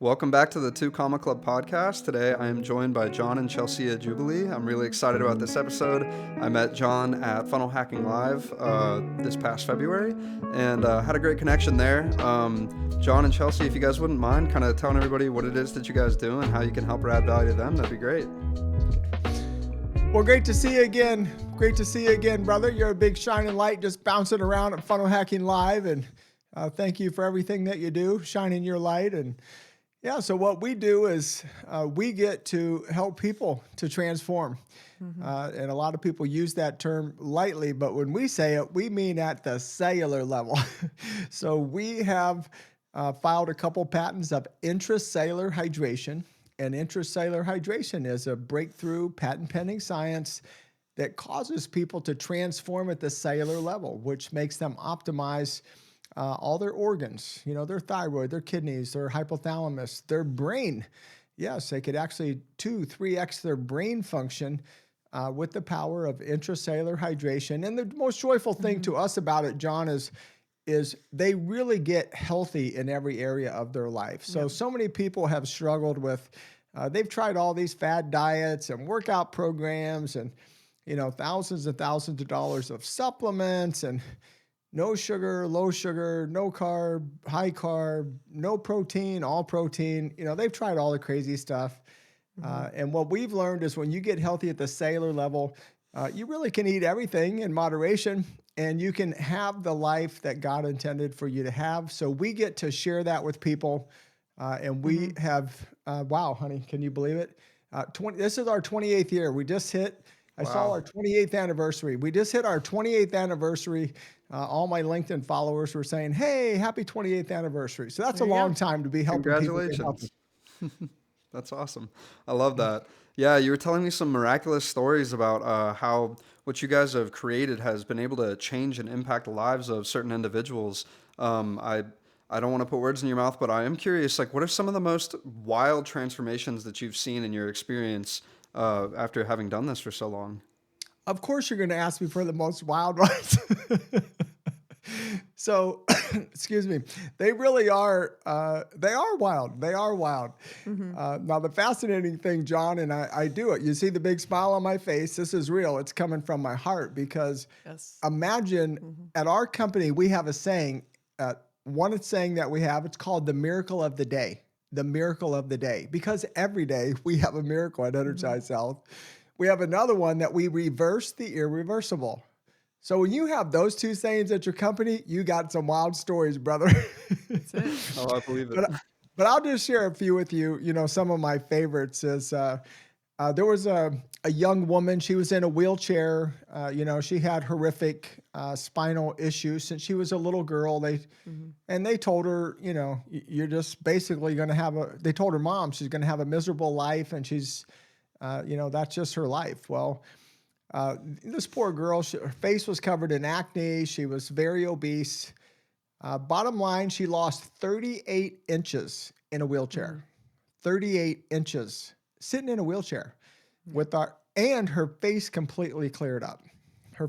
Welcome back to the Two Comma Club podcast. Today I am joined by John and Chelsea Jubilee. I'm really excited about this episode. I met John at Funnel Hacking Live this past February and had a great connection there. John and Chelsea, if you guys wouldn't mind kind of telling everybody what it is that you guys do and how you can help or add value to them, that'd be great. Well, great to see you again. Great to see you again, brother. You're a big shining light just bouncing around at Funnel Hacking Live. And thank you for everything that you do, shining your light. And yeah, so what we do is we get to help people to transform. And a lot of people use that term lightly, but when we say it, we mean at the cellular level. So we have filed a couple patents of intracellular hydration. And intracellular hydration is a breakthrough patent pending science that causes people to transform at the cellular level, which makes them optimize all their organs, their thyroid, their kidneys, their hypothalamus, their brain. Yes, they could actually 2-3x their brain function with the power of intracellular hydration. And the most joyful thing to us about it, John, is they really get healthy in every area of their life. So many people have struggled with, they've tried all these fad diets and workout programs and, thousands and thousands of dollars of supplements and no sugar, low sugar, no carb, high carb, no protein, all protein. They've tried all the crazy stuff. And what we've learned is when you get healthy at the cellular level, you really can eat everything in moderation and you can have the life that God intended for you to have. So we get to share that with people. And we have, wow, honey, can you believe it? This is our 28th year. We just hit, I saw our 28th anniversary. We just hit our 28th anniversary. All my LinkedIn followers were saying, hey, happy 28th anniversary. So that's a long time to be helping people. Congratulations. That's awesome. I love that. Yeah, you were telling me some miraculous stories about how what you guys have created has been able to change and impact the lives of certain individuals. I don't want to put words in your mouth, but I am curious, what are some of the most wild transformations that you've seen in your experience after having done this for so long? Of course, you're going to ask me for the most wild ones. So, excuse me, they really are, they are wild. They are wild. Now, the fascinating thing, John, and I do it. You see the big smile on my face. This is real. It's coming from my heart because imagine at our company, we have a saying, one saying that we have, it's called the miracle of the day. The miracle of the day. Because every day we have a miracle at Energized Health. We have another one that we reverse the irreversible. So when you have those two sayings at your company, you got some wild stories, brother. That's it. Oh, I believe it. But I'll just share a few with you. Some of my favorites is there was a young woman. She was in a wheelchair. She had horrific spinal issues since she was a little girl. And they told her, you're just basically going to have they told her mom she's going to have a miserable life and she's, that's just her life. Well, this poor girl, her face was covered in acne. She was very obese. Bottom line, she lost 38 inches in a wheelchair. 38 inches sitting in a wheelchair and her face completely cleared up. Her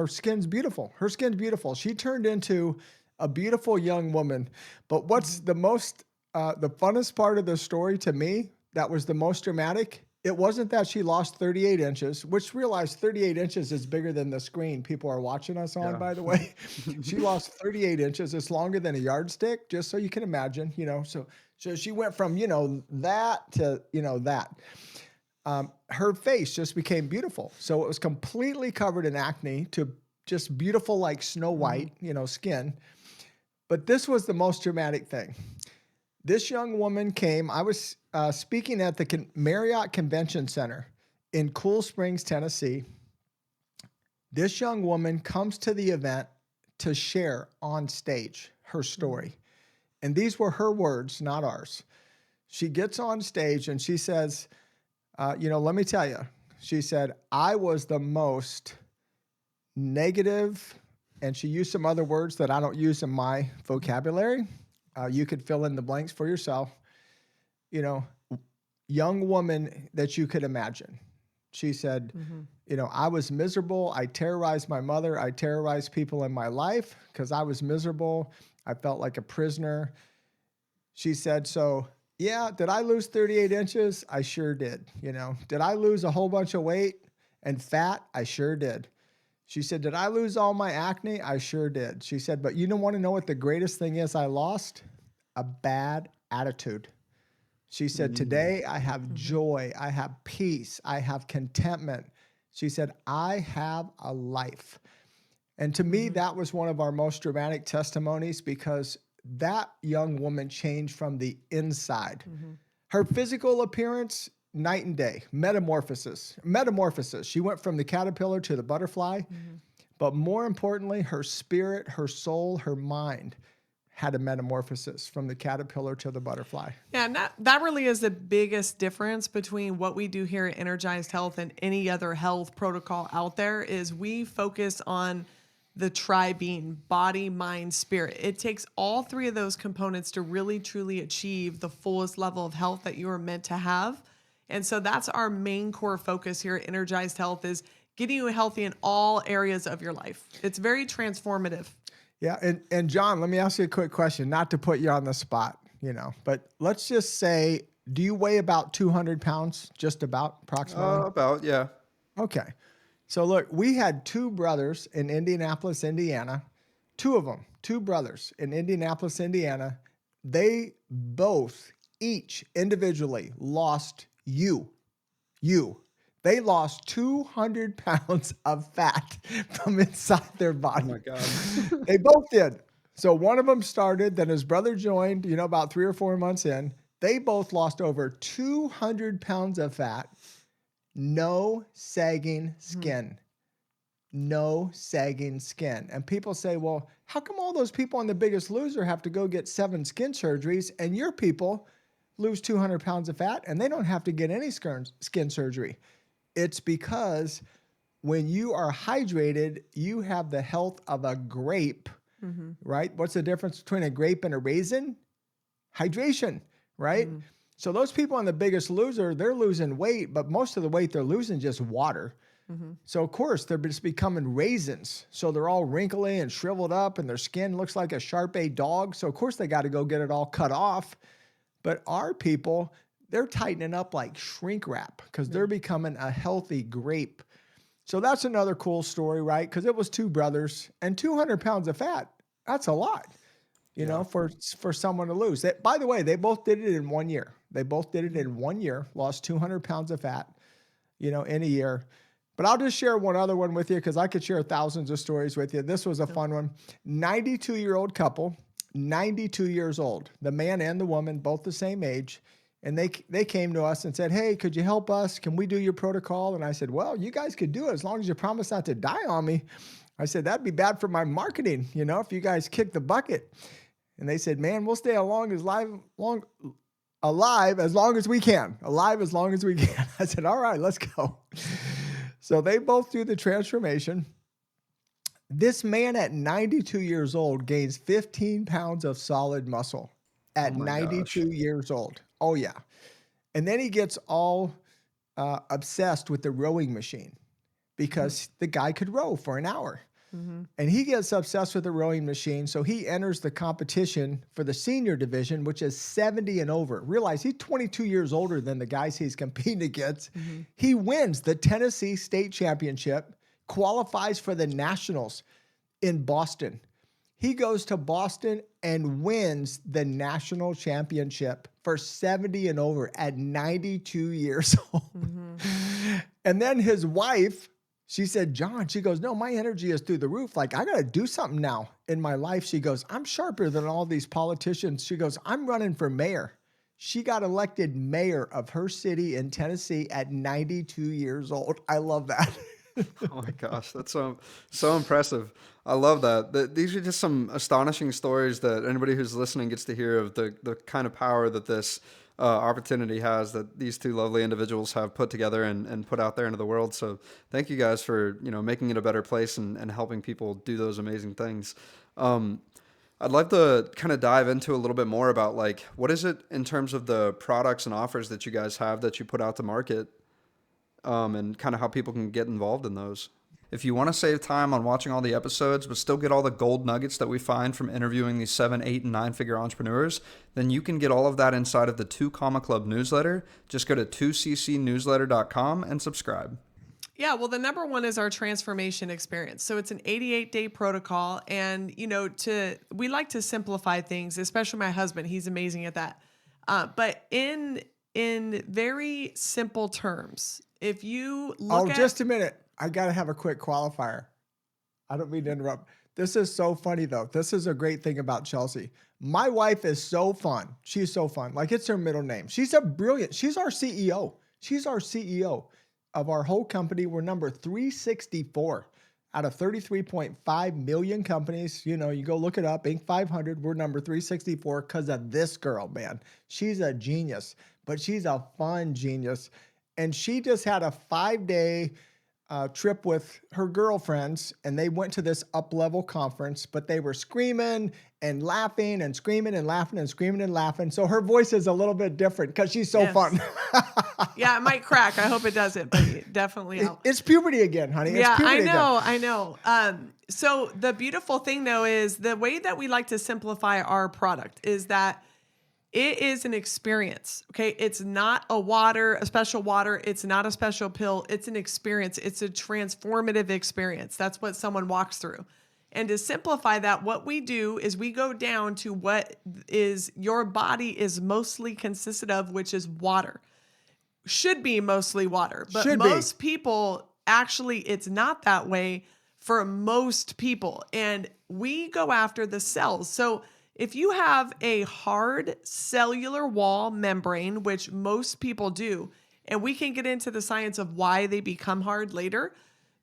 skin's beautiful. Her skin's beautiful. She turned into a beautiful young woman. But what's the funnest part of the story to me, that was the most dramatic, it wasn't that she lost 38 inches, which realized 38 inches is bigger than the screen people are watching us on, by the way. She lost 38 inches. It's longer than a yardstick, just so you can imagine, So she went from, that to, that. Her face just became beautiful. So it was completely covered in acne to just beautiful, like Snow White, skin. But this was the most dramatic thing. This young woman came, I was speaking at the Marriott Convention Center in Cool Springs, Tennessee. This young woman comes to the event to share on stage her story. And these were her words, not ours. She gets on stage and she says, let me tell you, she said, I was the most negative, and she used some other words that I don't use in my vocabulary. You could fill in the blanks for yourself. Young woman that you could imagine. She said, I was miserable. I terrorized my mother. I terrorized people in my life because I was miserable. I felt like a prisoner. She said, so Yeah, did I lose 38 inches? I sure did. Did I lose a whole bunch of weight and fat? I sure did. She said, did I lose all my acne? I sure did. She said, but you don't want to know what the greatest thing is I lost? A bad attitude. She said, Mm, today I have Hmm. joy, I have peace, I have contentment. She said, I have a life. And to me, Hmm. that was one of our most dramatic testimonies because that young woman changed from the inside. Hmm. Her physical appearance, night and day, metamorphosis, metamorphosis. She went from the caterpillar to the butterfly, Hmm. but more importantly, her spirit, her soul, her mind had a metamorphosis from the caterpillar to the butterfly. Yeah, and that really is the biggest difference between what we do here at Energized Health and any other health protocol out there is we focus on the tri-being, body, mind, spirit. It takes all three of those components to really truly achieve the fullest level of health that you are meant to have. And so that's our main core focus here at Energized Health is getting you healthy in all areas of your life. It's very transformative. Yeah, and John, let me ask you a quick question, not to put you on the spot, but let's just say, do you weigh about 200 pounds, just about approximately? about, yeah. Okay. So look, we had two brothers in Indianapolis, Indiana, two of them, two brothers in Indianapolis, Indiana. They both, each individually, lost you. They lost 200 pounds of fat from inside their Oh my body. God. They both did. So one of them started, then his brother joined, about 3 or 4 months in. They both lost over 200 pounds of fat, no sagging Mhm. skin. No sagging skin. And people say, well, how come all those people on The Biggest Loser have to go get 7 skin surgeries and your people lose 200 pounds of fat and they don't have to get any skin surgery? It's because when you are hydrated, you have the health of a grape, Mhm. right? What's the difference between a grape and a raisin? Hydration, right? Mhm. So those people on The Biggest Loser, they're losing weight, but most of the weight they're losing just water. Mhm. So of course they're just becoming raisins. So they're all wrinkly and shriveled up and their skin looks like a Shar-Pei dog. So of course they got to go get it all cut off. But our people, they're tightening up like shrink wrap because Yeah. they're becoming a healthy grape. So that's another cool story, right? Because it was two brothers and 200 pounds of fat. That's a lot, Yeah. for someone to lose. By the way, they both did it in 1 year. They both did it Mhm. in 1 year, lost 200 pounds of fat, in a year. But I'll just share one other one with you because I could share thousands of stories with you. This was a No. fun one. 92-year-old couple, 92 years old, the man and the woman, both the same age. And they came to us and said, hey, could you help us? Can we do your protocol? And I said, well, you guys could do it as long as you promise not to die on me. I said, that'd be bad for my marketing, if you guys kick the bucket. And they said, man, we'll stay alive as long as we can. Alive as long as we can. I said, all right, let's go. So they both do the transformation. This man at 92 years old gains 15 pounds of solid muscle Oh at my gosh. 92 years old. Oh, yeah. And then he gets all obsessed with the rowing machine because the guy could row for an hour. Mhm. And he gets obsessed with the rowing machine. So he enters the competition for the senior division, which is 70 and over. Realize he's 22 years older than the guys he's competing against. Mhm. He wins the Tennessee State Championship, qualifies for the Nationals in Boston. He goes to Boston and wins the national championship for 70 and over at 92 years old. Mhm. And then his wife, she said, John, she goes, no, my energy is through the roof. Like, I got to do something now in my life. She goes, I'm sharper than all these politicians. She goes, I'm running for mayor. She got elected mayor of her city in Tennessee at 92 years old. I love that. Oh my gosh, that's so impressive. I love that. These are just some astonishing stories that anybody who's listening gets to hear of the kind of power that this opportunity has that these two lovely individuals have put together and put out there into the world. So thank you guys for making it a better place and helping people do those amazing things. Um, I'd like to kind of dive into a little bit more about like what is it in terms of the products and offers that you guys have that you put out to market, and kind of how people can get involved in those. If you want to save time on watching all the episodes, but still get all the gold nuggets that we find from interviewing these 7, 8, and 9-figure entrepreneurs, then you can get all of that inside of the 2 Comma Club newsletter. Just go to 2ccnewsletter.com and subscribe. Yeah, well, the number one is our transformation experience. So it's an 88-day protocol. And, we like to simplify things, especially my husband. He's amazing at that. But in very simple terms, if you look just a minute. I got to have a quick qualifier. I don't mean to interrupt. This is so funny, though. This is a great thing about Chelsea. My wife is so fun. She's so fun. Like, it's her middle name. She's our CEO. She's our CEO of our whole company. We're number 364 out of 33.5 million companies. You go look it up, Inc. 500. We're number 364 because of this girl, man. She's a genius, but she's a fun genius. And she just had a 5-day trip with her girlfriends, and they went to this up-level conference, but they were screaming and laughing and screaming and laughing and screaming and laughing. So her voice is a little bit different because she's so fun. Yeah, it might crack. I hope it doesn't, but definitely help. It's puberty again, honey. It's Yeah, puberty I know. So the beautiful thing, though, is the way that we like to simplify our product is that it is an experience, okay? It's not a special water. It's not a special pill. It's an experience. It's a transformative experience. That's what someone walks through. And to simplify that, what we do is we go down to what is your body is mostly consisted of, which is water. Should be mostly water. But most people, actually, it's not that way for most people. And we go after the cells. So if you have a hard cellular wall membrane, which most people do, and we can get into the science of why they become hard later,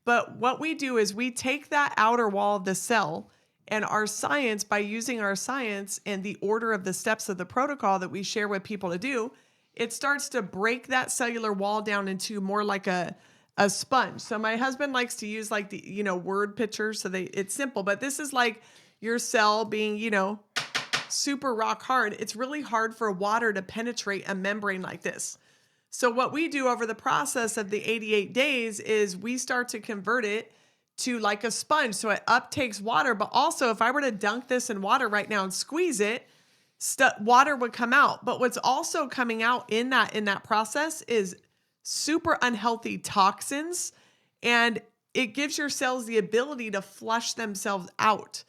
but what we do is we take that outer wall of the cell and our science, by using our science and the order of the steps of the protocol that we share with people to do, it starts to break that cellular wall down into more like a sponge. So my husband likes to use like the, word pictures. So it's simple, but this is like your cell being, super rock hard. It's really hard for water to penetrate a membrane like this. So what we do over the process of the 88 days is we start to convert it to like a sponge. So it uptakes water, but also if I were to dunk this in water right now and squeeze it, water would come out. But what's also coming out in that process is super unhealthy toxins, and it gives your cells the ability to flush themselves out.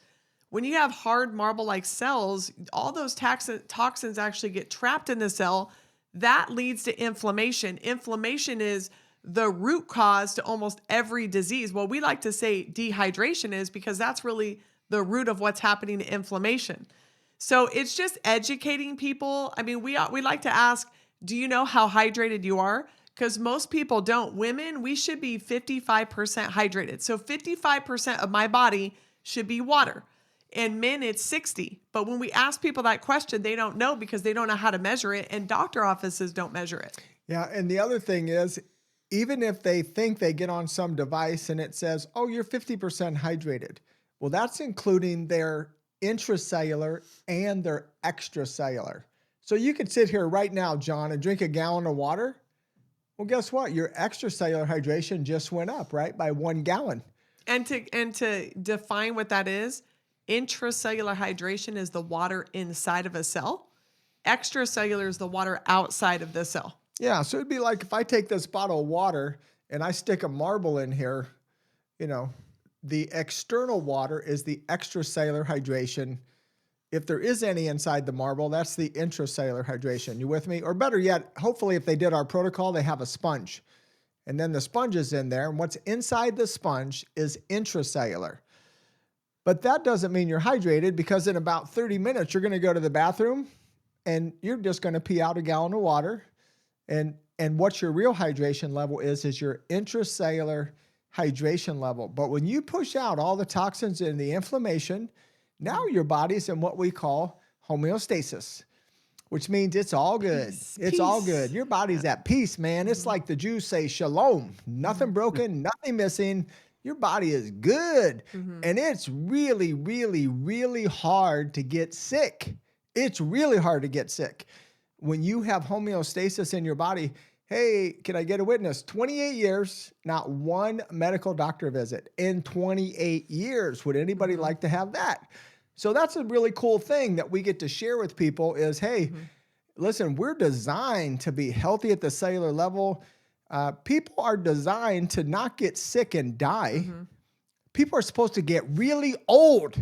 When you have hard marble-like cells, all those toxins actually get trapped in the cell. That leads to inflammation. Inflammation is the root cause to almost every disease. Well, we like to say dehydration is because that's really the root of what's happening to inflammation. So it's just educating people. I mean, we like to ask, do you know how hydrated you are? Because most people don't. Women, we should be 55% hydrated. So 55% of my body should be water. And men, it's 60. But when we ask people that question, they don't know because they don't know how to measure it. And doctor offices don't measure it. Yeah. And the other thing is, even if they think they get on some device and it says, oh, you're 50% hydrated. Well, that's including their intracellular and their extracellular. So you could sit here right now, John, and drink a gallon of water. Well, guess what? Your extracellular hydration just went up, right? By 1 gallon. And to define what that is, intracellular hydration is the water inside of a cell. Extracellular is the water outside of the cell. Yeah, so it'd be like if I take this bottle of water and I stick a marble in here, the external water is the extracellular hydration. If there is any inside the marble, that's the intracellular hydration. You with me? Or better yet, hopefully if they did our protocol, they have a sponge. And then the sponge is in there, and what's inside the sponge is intracellular. But that doesn't mean you're hydrated, because in about 30 minutes, you're going to go to the bathroom and you're just going to pee out a gallon of water. And what your real hydration level is your intracellular hydration level. But when you push out all the toxins and the inflammation, now your body's in what we call homeostasis, which means it's all good. It's all good. Your body's at peace, man. It's like the Jews say, shalom, nothing broken, nothing missing. Your body is good. And it's really, really, really hard to get sick. It's really hard to get sick. When you have homeostasis in your body, Hey, can I get a witness? 28 years, not one medical doctor visit in 28 years. Would anybody Mm-hmm. like to have that? So that's a really cool thing that we get to share with people is, hey, Mm-hmm. listen, we're designed to be healthy at the cellular level. People are designed to not get sick and die. Mm-hmm. People are supposed to get really old,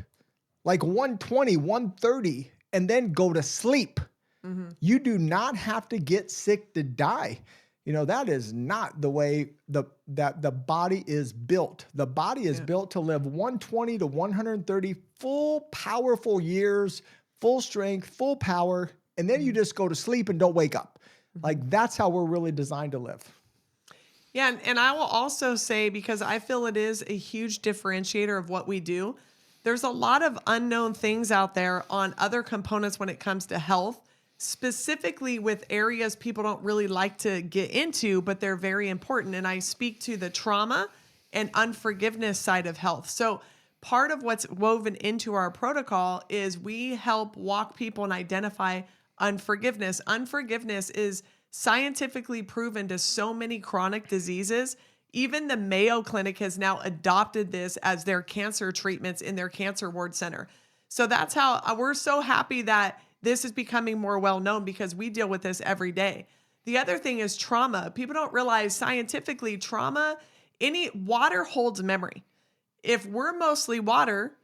like 120, 130, and then go to sleep. Mm-hmm. You do not have to get sick to die. That is not the way that the body is built. The body is Yeah. built to live 120 to 130 full powerful years, full strength, full power, and then you Mm-hmm. just go to sleep and don't wake up. Mm-hmm. Like that's how we're really designed to live. Yeah, and I will also say, because I feel it is a huge differentiator of what we do, there's a lot of unknown things out there on other components when it comes to health, specifically with areas people don't really like to get into, but they're very important. And I speak to the trauma and unforgiveness side of health. So part of what's woven into our protocol is we help walk people and identify unforgiveness. Unforgiveness is scientifically proven to so many chronic diseases. Even the Mayo Clinic has now adopted this as their cancer treatments in their cancer ward center. So that's how we're so happy that this is becoming more well known, because we deal with this every day. The other thing is trauma. People don't realize scientifically trauma, any water holds memory. If we're mostly water,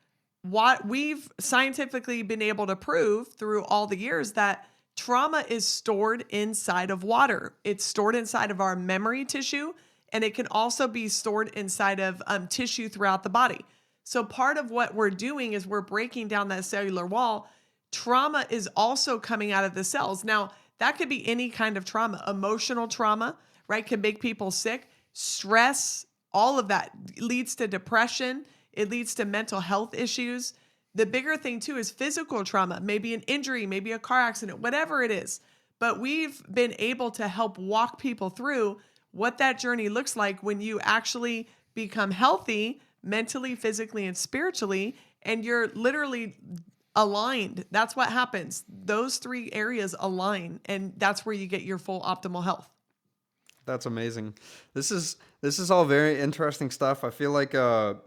what we've scientifically been able to prove through all the years that trauma is stored inside of water. It's stored inside of our memory tissue, and it can also be stored inside of tissue throughout the body. So part of what we're doing is we're breaking down that cellular wall. Trauma is also coming out of the cells. Now, that could be any kind of trauma. Emotional trauma, right, can make people sick. Stress, all of that leads to depression. It leads to mental health issues. The bigger thing too is physical trauma, maybe an injury, maybe a car accident, whatever it is. But we've been able to help walk people through what that journey looks like when you actually become healthy mentally, physically, and spiritually, and you're literally aligned. That's what happens. Those three areas align, and that's where you get your full optimal health. That's amazing. This is all very interesting stuff. I feel like on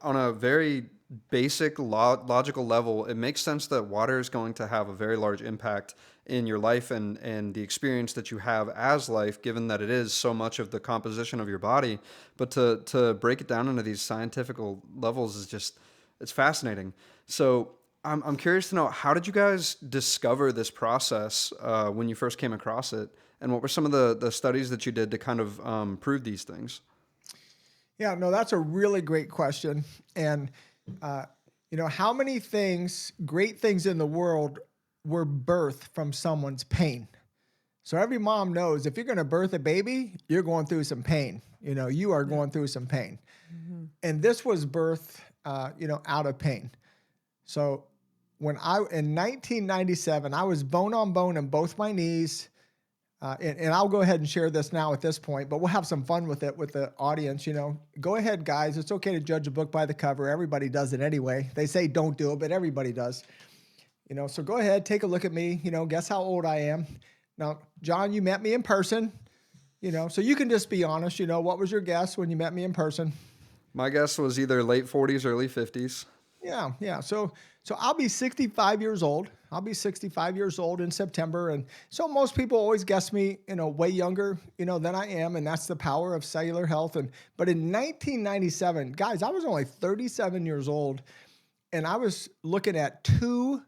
a very basic logical level, it makes sense that water is going to have a very large impact in your life and the experience that you have as life, given that it is so much of the composition of your body. But to break it down into these scientific levels is just, it's fascinating. So I'm curious to know, how did you guys discover this process when you first came across it? And what were some of the studies that you did to kind of prove these things? Yeah, no, that's a really great question. And, how many great things in the world were birthed from someone's pain? So every mom knows if you're going to birth a baby, you're going through some pain. You are going through some pain. Mm-hmm. And this was birthed, out of pain. So in 1997, I was bone on bone in both my knees. And I'll go ahead and share this now at this point, but we'll have some fun with it with the audience. Go ahead, guys. It's okay to judge a book by the cover. Everybody does it anyway. They say don't do it, but everybody does. So go ahead, take a look at me. Guess how old I am. Now, John, you met me in person. So you can just be honest. What was your guess when you met me in person? My guess was either late 40s, early 50s. Yeah. So I'll be 65 years old. I'll be 65 years old in September. And so most people always guess me, way younger, than I am. And that's the power of cellular health. But in 1997, guys, I was only 37 years old, and I was looking at two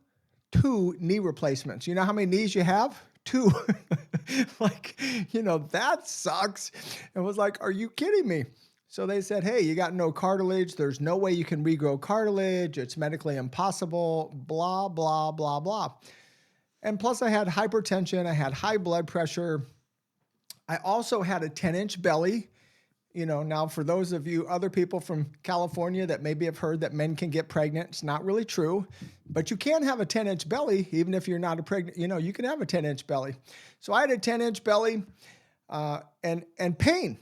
knee replacements. You know how many knees you have? Two. That sucks. And was like, are you kidding me? So they said, hey, you got no cartilage. There's no way you can regrow cartilage. It's medically impossible, blah, blah, blah, blah. And plus I had hypertension. I had high blood pressure. I also had a 10-inch belly. Now for those of you other people from California that maybe have heard that men can get pregnant, it's not really true, but you can have a 10-inch belly, even if you're not a pregnant, you can have a 10-inch belly. So I had a 10-inch belly. And pain.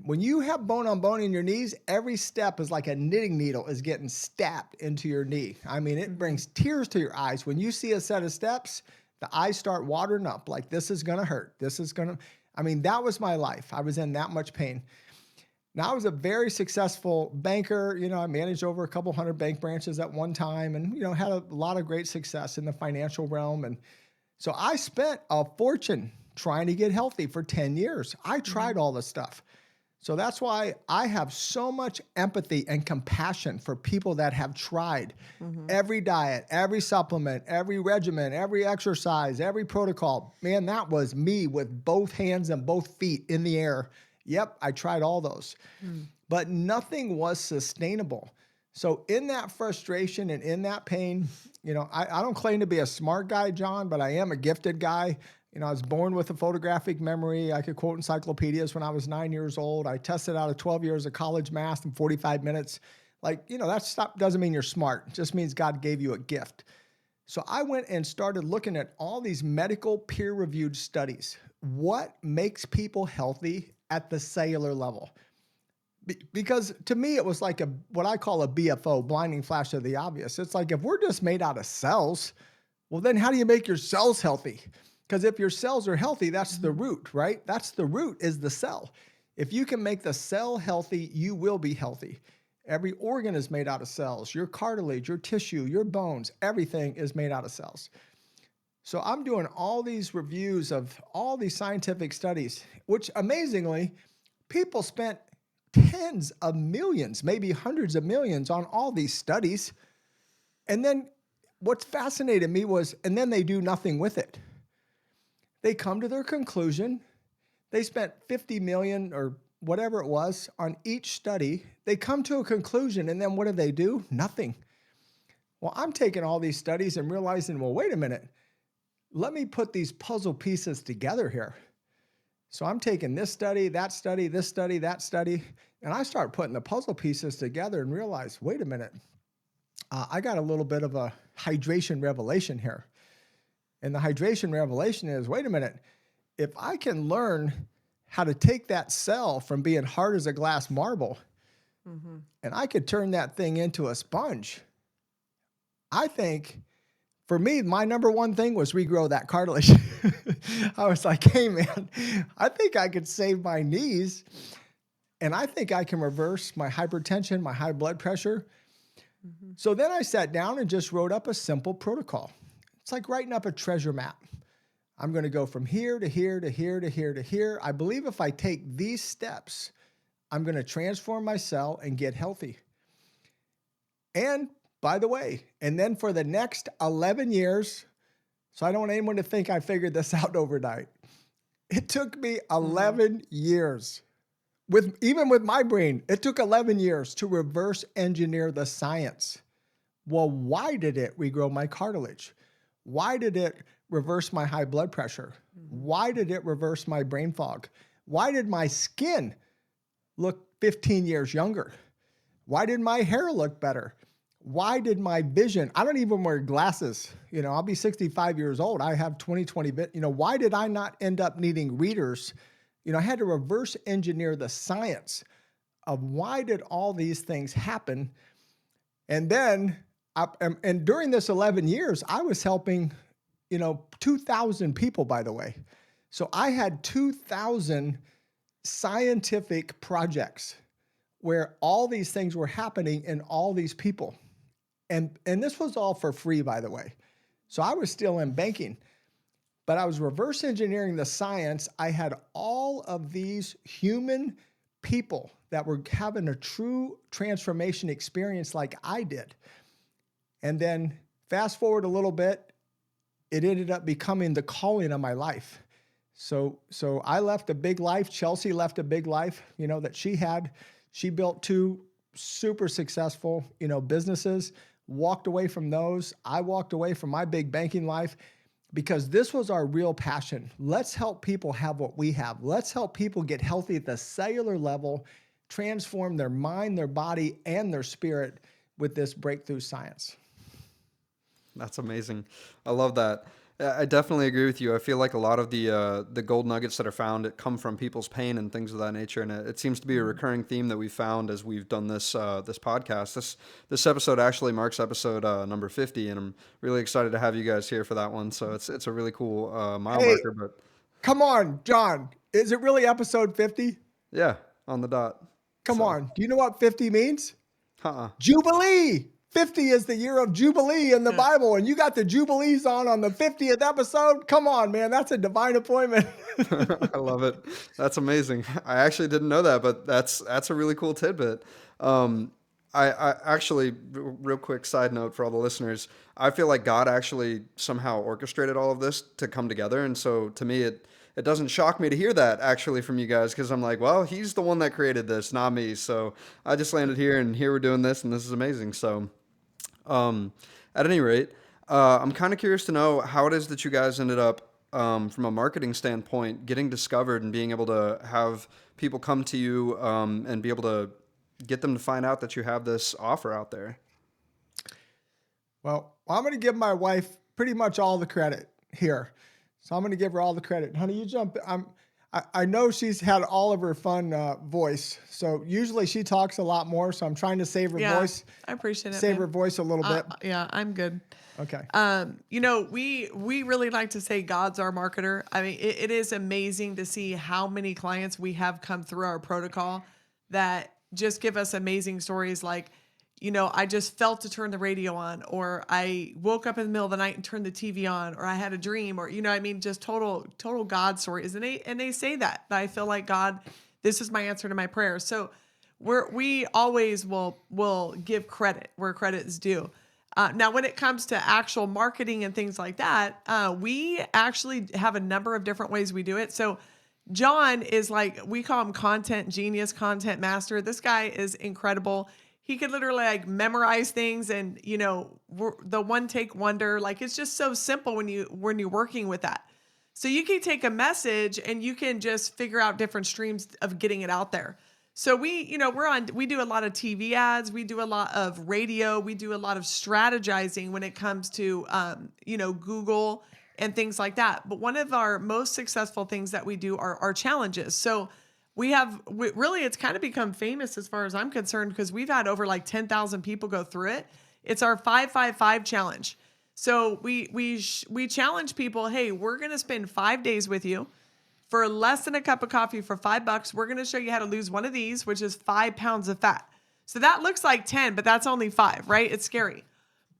When you have bone on bone in your knees, every step is like a knitting needle is getting stabbed into your knee. I mean, it brings tears to your eyes. When you see a set of steps, the eyes start watering up like this is going to hurt. I mean, that was my life. I was in that much pain. Now, I was a very successful banker. I managed over a couple hundred bank branches at one time and, had a lot of great success in the financial realm. And so I spent a fortune trying to get healthy for 10 years. I tried all this stuff. So that's why I have so much empathy and compassion for people that have tried every diet, every supplement, every regimen, every exercise, every protocol. Man, that was me with both hands and both feet in the air. Yep, I tried all those, but nothing was sustainable. So in that frustration and in that pain, I don't claim to be a smart guy, John, but I am a gifted guy. I was born with a photographic memory. I could quote encyclopedias when I was 9 years old. I tested out of 12 years of college math in 45 minutes. That stuff doesn't mean you're smart. It just means God gave you a gift. So I went and started looking at all these medical peer-reviewed studies. What makes people healthy at the cellular level? Because to me, it was like what I call a BFO, blinding flash of the obvious. It's like, if we're just made out of cells, well, then how do you make your cells healthy? Because if your cells are healthy, that's the root, right? That's the root, is the cell. If you can make the cell healthy, you will be healthy. Every organ is made out of cells. Your cartilage, your tissue, your bones, everything is made out of cells. So I'm doing all these reviews of all these scientific studies, which amazingly, people spent tens of millions, maybe hundreds of millions on all these studies. And then what's fascinated me was, and then they do nothing with it. They come to their conclusion. They spent 50 million or whatever it was on each study. They come to a conclusion, and then what do? Nothing. Well, I'm taking all these studies and realizing, well, wait a minute. Let me put these puzzle pieces together here. So I'm taking this study, that study, this study, that study, and I start putting the puzzle pieces together and realize, wait a minute. I got a little bit of a hydration revelation here. And the hydration revelation is, wait a minute, if I can learn how to take that cell from being hard as a glass marble, and I could turn that thing into a sponge, I think, for me, my number one thing was regrow that cartilage. I was like, hey, man, I think I could save my knees, and I think I can reverse my hypertension, my high blood pressure. So then I sat down and just wrote up a simple protocol. It's like writing up a treasure map. I'm going to go from here to here to here to here to here. I believe if I take these steps, I'm going to transform my cell and get healthy. And by the way, and then for the next 11 years, so I don't want anyone to think I figured this out overnight. It took me 11 years. Even with my brain, it took 11 years to reverse engineer the science. Well, why did it regrow my cartilage? Why did it reverse my high blood pressure? Why did it reverse my brain fog? Why did my skin look 15 years younger? Why did my hair look better? Why did my vision, I don't even wear glasses. I'll be 65 years old. I have 20/20. Why did I not end up needing readers? I had to reverse engineer the science of why did all these things happen. And then, and during this 11 years, I was helping, 2,000 people, by the way. So I had 2,000 scientific projects where all these things were happening in all these people. And this was all for free, by the way. So I was still in banking, but I was reverse engineering the science. I had all of these human people that were having a true transformation experience like I did. And then fast forward a little bit, it ended up becoming the calling of my life. So I left a big life. Chelsea left a big life, that she had. She built 2 super successful, businesses, walked away from those. I walked away from my big banking life because this was our real passion. Let's help people have what we have. Let's help people get healthy at the cellular level, transform their mind, their body, and their spirit with this breakthrough science. That's amazing. I love that. I definitely agree with you. I feel like a lot of the gold nuggets that are found come from people's pain and things of that nature, and it seems to be a recurring theme that we've found as we've done this podcast. This episode actually marks episode number 50, and I'm really excited to have you guys here for that one. So it's a really cool mile Hey, marker. But come on, John. Is it really episode 50? Yeah, on the dot. Come So, on. Do you know what 50 means? uh-uh. Jubilee. 50 is the year of Jubilee in the Bible, and you got the Jubilees on the 50th episode. Come on, man. That's a divine appointment. I love it. That's amazing. I actually didn't know that, but that's a really cool tidbit. Um, I actually, real quick side note for all the listeners, I feel like God actually somehow orchestrated all of this to come together, and so to me, it doesn't shock me to hear that actually from you guys because I'm like, well, He's the one that created this, not me. So I just landed here, and here we're doing this, and this is amazing. So. Um, at any rate, I'm kind of curious to know how it is that you guys ended up, from a marketing standpoint, getting discovered and being able to have people come to you, and be able to get them to find out that you have this offer out there. Well, I'm going to give my wife pretty much all the credit here. So I'm going to give her all the credit. Honey, you jump. I know she's had all of her fun voice. So usually she talks a lot more. So I'm trying to save her Yeah, voice, I appreciate it, save her man. voice a little bit. Yeah, I'm good. Okay. We really like to say God's our marketer. I mean, it is amazing to see how many clients we have come through our protocol that just give us amazing stories like, I just felt to turn the radio on, or I woke up in the middle of the night and turned the TV on, or I had a dream, or, just total God stories. And they say that I feel like God, this is my answer to my prayer. So we always will give credit where credit is due. Now, when it comes to actual marketing and things like that, we actually have a number of different ways we do it. So John is like, we call him content genius, content master. This guy is incredible. He could literally like memorize things and, the one take wonder. Like it's just so simple when you're working with that. So you can take a message and you can just figure out different streams of getting it out there. So we do a lot of TV ads. We do a lot of radio. We do a lot of strategizing when it comes to, Google and things like that. But one of our most successful things that we do are our challenges. So it's kind of become famous as far as I'm concerned because we've had over like 10,000 people go through it. It's our 5-5-5 challenge. So we challenge people, hey, we're going to spend 5 days with you for less than a cup of coffee for $5. We're going to show you how to lose one of these, which is 5 pounds of fat. So that looks like 10, but that's only 5, right? It's scary.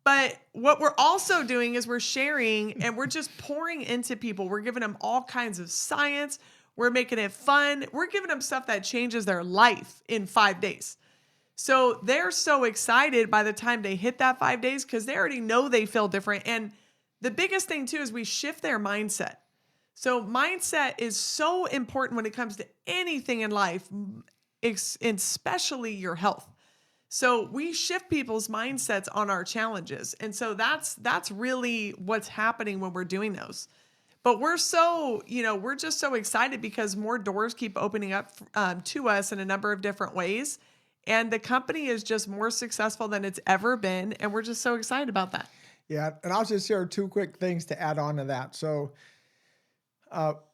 But what we're also doing is we're sharing and we're just pouring into people. We're giving them all kinds of science. We're making it fun. We're giving them stuff that changes their life in 5 days. So they're so excited by the time they hit that 5 days because they already know they feel different. And the biggest thing too is we shift their mindset. So mindset is so important when it comes to anything in life, especially your health. So we shift people's mindsets on our challenges. And so that's really what's happening when we're doing those. But we're just so excited because more doors keep opening up to us in a number of different ways. And the company is just more successful than it's ever been. And we're just so excited about that. Yeah. And I'll just share 2 quick things to add on to that. So,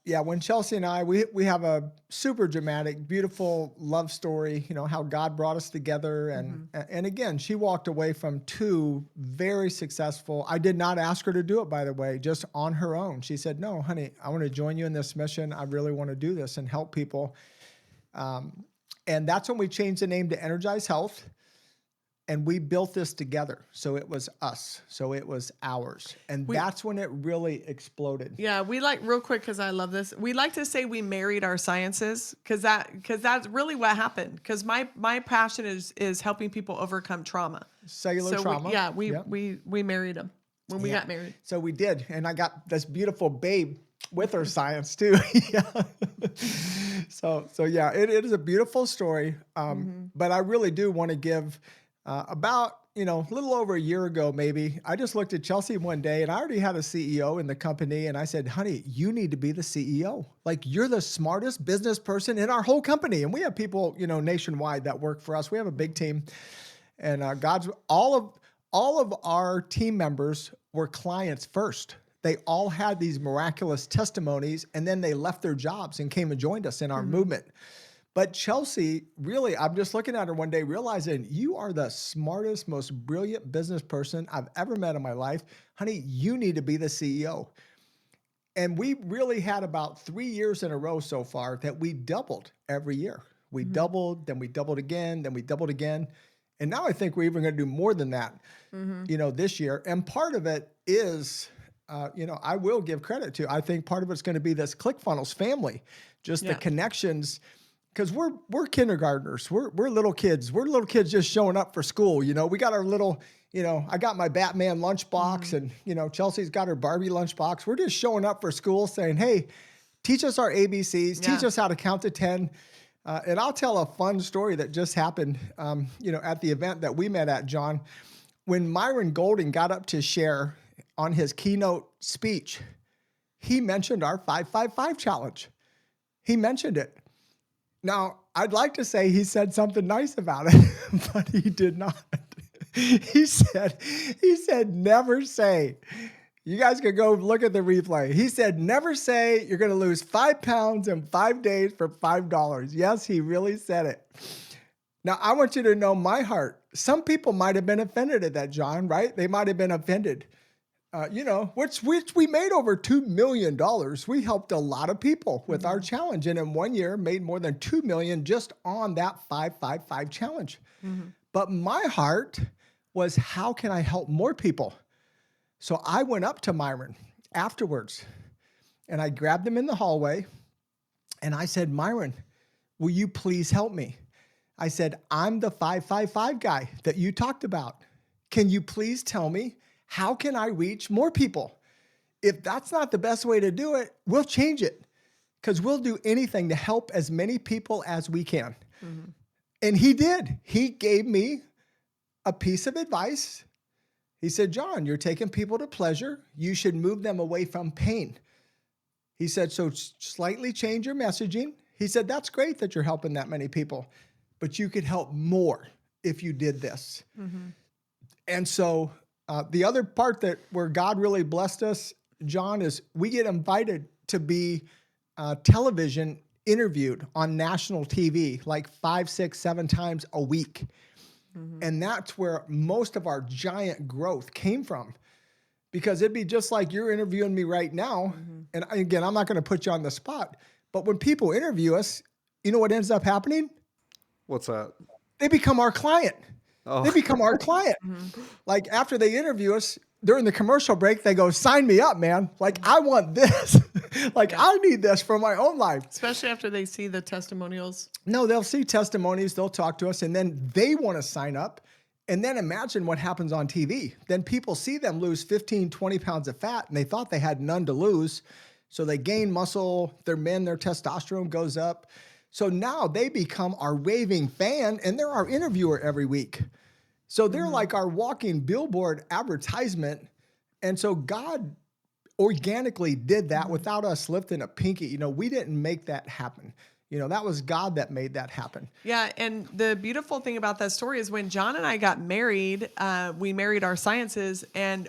when Chelsea and I, we have a super dramatic, beautiful love story, how God brought us together. And again, she walked away from 2 very successful. I did not ask her to do it, by the way, just on her own. She said, no, honey, I want to join you in this mission. I really want to do this and help people. And that's when we changed the name to Energized Health. And we built this together. So it was us. So it was ours. And that's when it really exploded. Yeah, we like real quick because I love this. We like to say we married our sciences because that's really what happened. Because my passion is helping people overcome trauma. Cellular trauma. We married them when we got married. So we did. And I got this beautiful babe with her science too. So it is a beautiful story. But I really do want to give about, a little over a year ago, maybe, I just looked at Chelsea one day and I already had a CEO in the company. And I said, honey, you need to be the CEO. Like you're the smartest business person in our whole company. And we have people, nationwide that work for us. We have a big team and all of our team members were clients first. They all had these miraculous testimonies and then they left their jobs and came and joined us in our movement. But Chelsea, really, I'm just looking at her one day, realizing you are the smartest, most brilliant business person I've ever met in my life. Honey, you need to be the CEO. And we really had about 3 years in a row so far that we doubled every year. We Mm-hmm. doubled, then we doubled again, then we doubled again. And now I think we're even going to do more than that, Mm-hmm. this year. And part of it is, I will give credit to, I think part of it's going to be this ClickFunnels family, just the Yeah. connections, because we're kindergartners, we're little kids. We're little kids just showing up for school. We got our little, I got my Batman lunchbox and, Chelsea's got her Barbie lunchbox. We're just showing up for school saying, hey, teach us our ABCs, teach Yeah. us how to count to 10. And I'll tell a fun story that just happened, at the event that we met at, John. When Myron Golden got up to share on his keynote speech, he mentioned our 555 challenge. He mentioned it. Now, I'd like to say he said something nice about it, but he did not. He said, never say. You guys can go look at the replay. He said, never say you're going to lose 5 pounds in 5 days for $5. Yes, he really said it. Now, I want you to know my heart. Some people might have been offended at that, John, right? They might have been offended. Which we made over $2 million. We helped a lot of people with our challenge. And in 1 year, made more than $2 million just on that 555 challenge. Mm-hmm. But my heart was, how can I help more people? So I went up to Myron afterwards and I grabbed him in the hallway and I said, Myron, will you please help me? I said, I'm the 555 guy that you talked about. Can you please tell me, how can I reach more people? If that's not the best way to do it, we'll change it, because we'll do anything to help as many people as we can. Mm-hmm. And he did. He gave me a piece of advice. He said, John, you're taking people to pleasure. You should move them away from pain. He said, so slightly change your messaging. He said, that's great that you're helping that many people, but you could help more if you did this. Mm-hmm. And so the other part where God really blessed us, John, is we get invited to be television interviewed on national TV like 5, 6, 7 times a week. Mm-hmm. And that's where most of our giant growth came from, because it'd be just like you're interviewing me right now. Mm-hmm. And again, I'm not going to put you on the spot, but when people interview us, you know what ends up happening? What's that? They become our client. Oh. They become our client. Mm-hmm. Like after they interview us during the commercial break, they go, sign me up, man. Like I want this. Like I need this for my own life. Especially after they see the testimonials. No, they'll see testimonies. They'll talk to us and then they want to sign up. And then imagine what happens on TV. Then people see them lose 15, 20 pounds of fat and they thought they had none to lose. So they gain muscle, their testosterone goes up. So now they become our raving fan and they're our interviewer every week. So they're like our walking billboard advertisement. And so God organically did that without us lifting a pinky. We didn't make that happen. That was God that made that happen. Yeah. And the beautiful thing about that story is when John and I got married, we married our sciences, and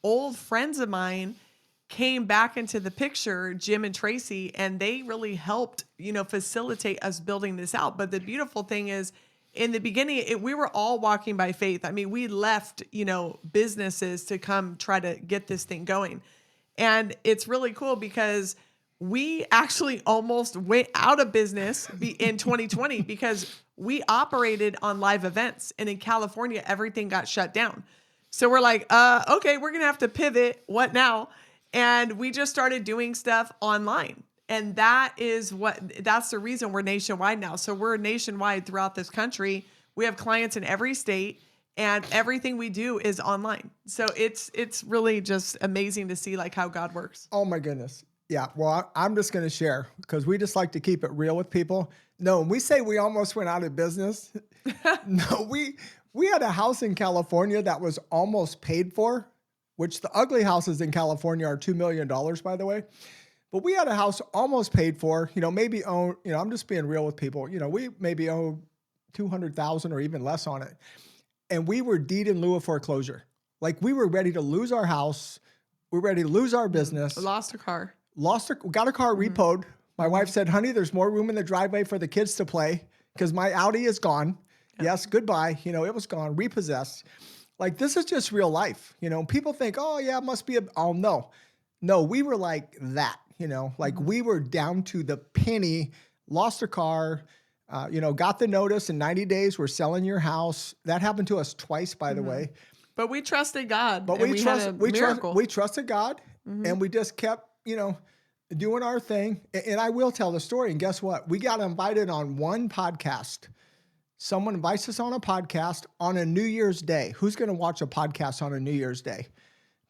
old friends of mine came back into the picture, Jim and Tracy, and they really helped, facilitate us building this out. But the beautiful thing is, in the beginning, we were all walking by faith. I mean, we left, businesses to come try to get this thing going. And it's really cool because we actually almost went out of business in 2020 because we operated on live events. And in California, everything got shut down. So we're like, okay, we're going to have to pivot. What now? And we just started doing stuff online. And that's the reason we're nationwide now. So we're nationwide throughout this country. We have clients in every state, and everything we do is online. So it's really just amazing to see like how God works. Oh my goodness. Yeah. Well, I'm just going to share because we just like to keep it real with people. No, when we say we almost went out of business, no, we had a house in California that was almost paid for, which the ugly houses in California are $2 million, by the way. But we had a house almost paid for, maybe own, I'm just being real with people. We maybe owe $200,000 or even less on it. And we were deed in lieu of foreclosure. Like we were ready to lose our house. We're ready to lose our business. Lost a car. Got a car repoed. My wife said, honey, there's more room in the driveway for the kids to play because my Audi is gone. Yep. Yes, goodbye. It was gone, repossessed. Like this is just real life. People think, oh yeah, it must be oh no. No, we were like that, like Mhm. we were down to the penny, lost a car, got the notice in 90 days, we're selling your house. That happened to us twice, by the Mhm. way. But we trusted God But and we had a we miracle. trusted God, Mhm. and we just kept, doing our thing. And I will tell the story. And guess what? We got invited on one podcast. Someone invites us on a podcast on a New Year's Day. Who's going to watch a podcast on a New Year's Day?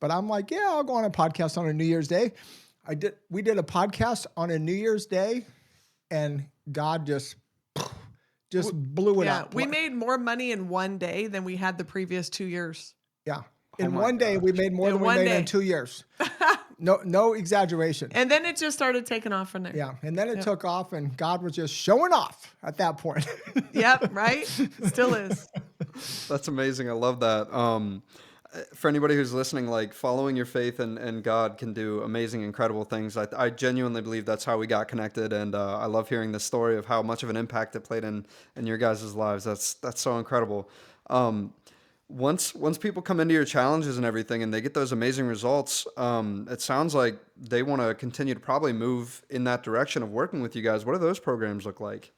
But I'm like, yeah, I'll go on a podcast on a New Year's Day. We did a podcast on a New Year's Day, and God just blew it Yeah, up. we made more money in one day than we had the previous 2 years. Yeah. Oh In my one day, we gosh. made more In than we one made in day. 2 years. No exaggeration. And then it just started taking off from there. Yeah. And then it Yep. took off, and God was just showing off at that point. Yep, right? Still is. That's amazing. I love that. For anybody who's listening, like following your faith and God can do amazing, incredible things. I genuinely believe that's how we got connected, and I love hearing the story of how much of an impact it played in your guys' lives. That's so incredible. Um, once people come into your challenges and everything, and they get those amazing results, it sounds like they want to continue to probably move in that direction of working with you guys. What do those programs look like?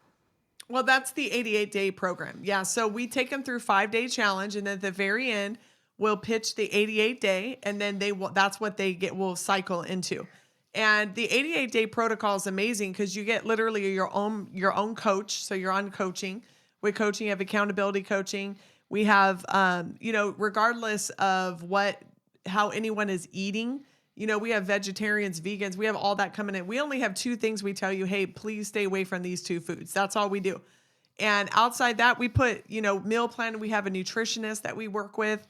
Well, that's the 88-day program. Yeah, so we take them through 5-day challenge, and at the very end, we'll pitch the 88-day, and then that's what they will cycle into. And the 88-day protocol is amazing because you get literally your own coach. So you're on coaching. With coaching, you have accountability coaching. We have, regardless of how anyone is eating, we have vegetarians, vegans, we have all that coming in. We only have 2 things we tell you, hey, please stay away from these 2 foods. That's all we do. And outside that, we put, meal plan. We have a nutritionist that we work with.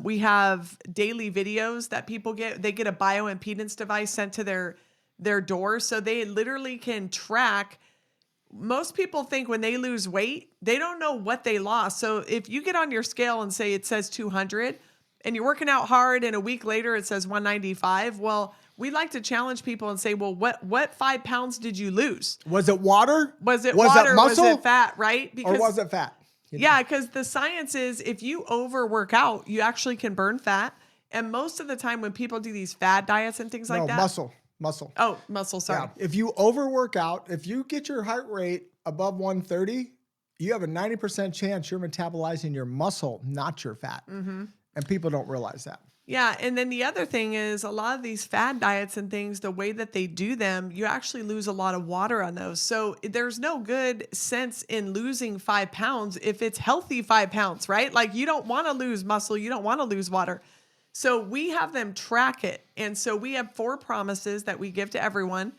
We have daily videos that people get. They get a bioimpedance device sent to their door. So they literally can track. Most people think when they lose weight, they don't know what they lost. So if you get on your scale and say it says 200 and you're working out hard and a week later it says 195, well, we like to challenge people and say, well, what 5 pounds did you lose? Was it water? Was it Was water? it muscle? Was it fat? Right? Or was it fat? Yeah, because the science is if you overwork out, you actually can burn fat. And most of the time when people do these fad diets and things like No, that. muscle. Oh, muscle, sorry. Yeah. If you overwork out, if you get your heart rate above 130, you have a 90% chance you're metabolizing your muscle, not your fat. Mm-hmm. And people don't realize that. Yeah. And then the other thing is a lot of these fad diets and things, the way that they do them, you actually lose a lot of water on those. So there's no good sense in losing 5 pounds if it's healthy 5 pounds, right? Like you don't want to lose muscle. You don't want to lose water. So we have them track it. And so we have 4 promises that we give to everyone.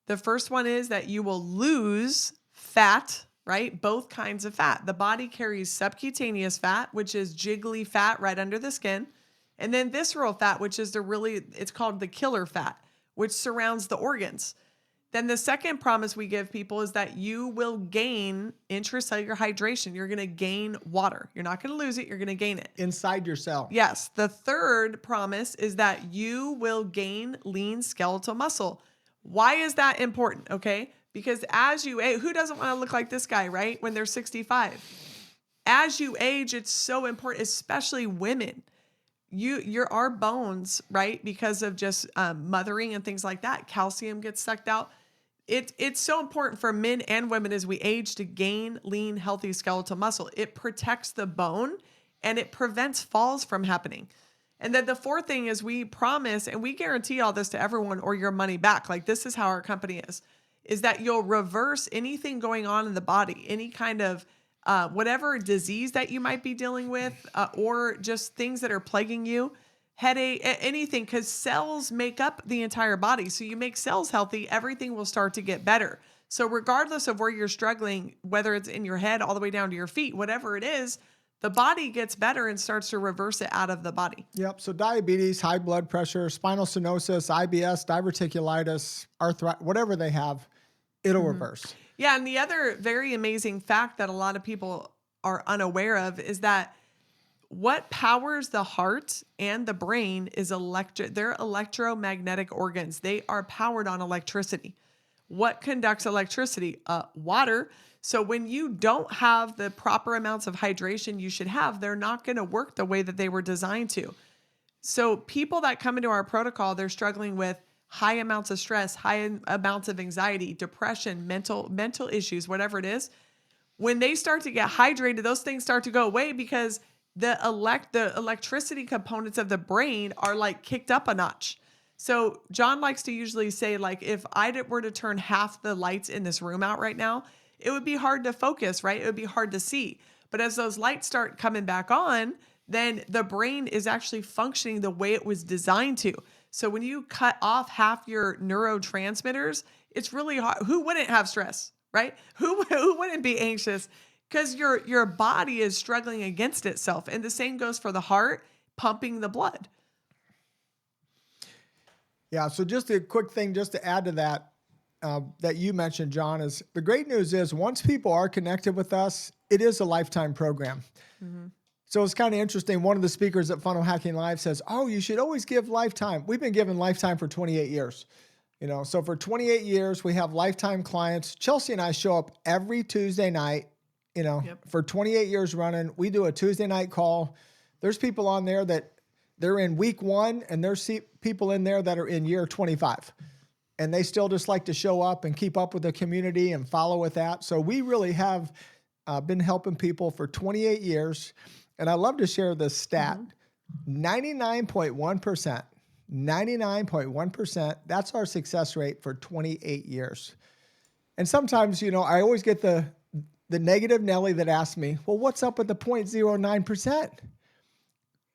The first one is that you will lose fat, right? Both kinds of fat. The body carries subcutaneous fat, which is jiggly fat right under the skin. And then visceral fat, which is it's called the killer fat, which surrounds the organs. Then the second promise we give people is that you will gain intracellular hydration. You're going to gain water. You're not going to lose it. You're going to gain it. Inside your cell. Yes. The third promise is that you will gain lean skeletal muscle. Why is that important? Okay. Because as you age, who doesn't want to look like this guy, right? When they're 65. As you age, it's so important, especially women. Our bones, right? Because of just mothering and things like that, calcium gets sucked out. It's so important for men and women as we age to gain lean, healthy skeletal muscle. It protects the bone and it prevents falls from happening. And then the fourth thing is we promise, and we guarantee all this to everyone or your money back. Like this is how our company is that you'll reverse anything going on in the body, any kind of whatever disease that you might be dealing with, or just things that are plaguing you, headache, anything, because cells make up the entire body. So you make cells healthy, everything will start to get better. So regardless of where you're struggling, whether it's in your head all the way down to your feet, whatever it is, the body gets better and starts to reverse it out of the body. Yep. So diabetes, high blood pressure, spinal stenosis, IBS, diverticulitis, arthritis, whatever they have, it'll reverse. Yeah. And the other very amazing fact that a lot of people are unaware of is that what powers the heart and the brain is they're electromagnetic organs. They are powered on electricity. What conducts electricity? Water. So when you don't have the proper amounts of hydration you should have, they're not going to work the way that they were designed to. So people that come into our protocol, they're struggling with high amounts of stress, high amounts of anxiety, depression, mental issues, whatever it is. When they start to get hydrated, those things start to go away because the electricity components of the brain are like kicked up a notch. So John likes to usually say, like, if were to turn half the lights in this room out right now, it would be hard to focus, right? It would be hard to see. But as those lights start coming back on, then the brain is actually functioning the way it was designed to. So when you cut off half your neurotransmitters, it's really hard. Who wouldn't have stress, right? Who wouldn't be anxious? Because your body is struggling against itself. And the same goes for the heart pumping the blood. Yeah. So just a quick thing, just to add to that, that you mentioned, John, is the great news is once people are connected with us, it is a lifetime program. Mm-hmm. So it's kind of interesting. One of the speakers at Funnel Hacking Live says, "Oh, you should always give lifetime." We've been giving lifetime for 28 years. So for 28 years, we have lifetime clients. Chelsea and I show up every Tuesday night, for 28 years running. We do a Tuesday night call. There's people on there that they're in week 1, and there's people in there that are in year 25. And they still just like to show up and keep up with the community and follow with that. So we really have been helping people for 28 years. And I love to share this stat. 99.1%, 99.1%, that's our success rate for 28 years. And sometimes, I always get the negative Nelly that asks me, well, what's up with the 0.09%?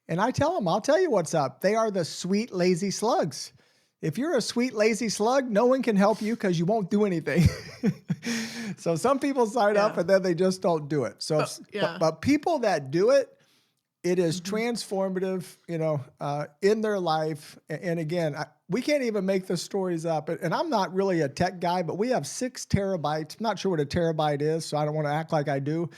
And I tell them, I'll tell you what's up. They are the sweet, lazy slugs. If you're a sweet, lazy slug, no one can help you because you won't do anything. So some people sign up and then they just don't do it. So, but people that do it, it is transformative, in their life. And again, we can't even make the stories up. And I'm not really a tech guy, but we have 6 terabytes. I'm not sure what a terabyte is, so I don't want to act like I do.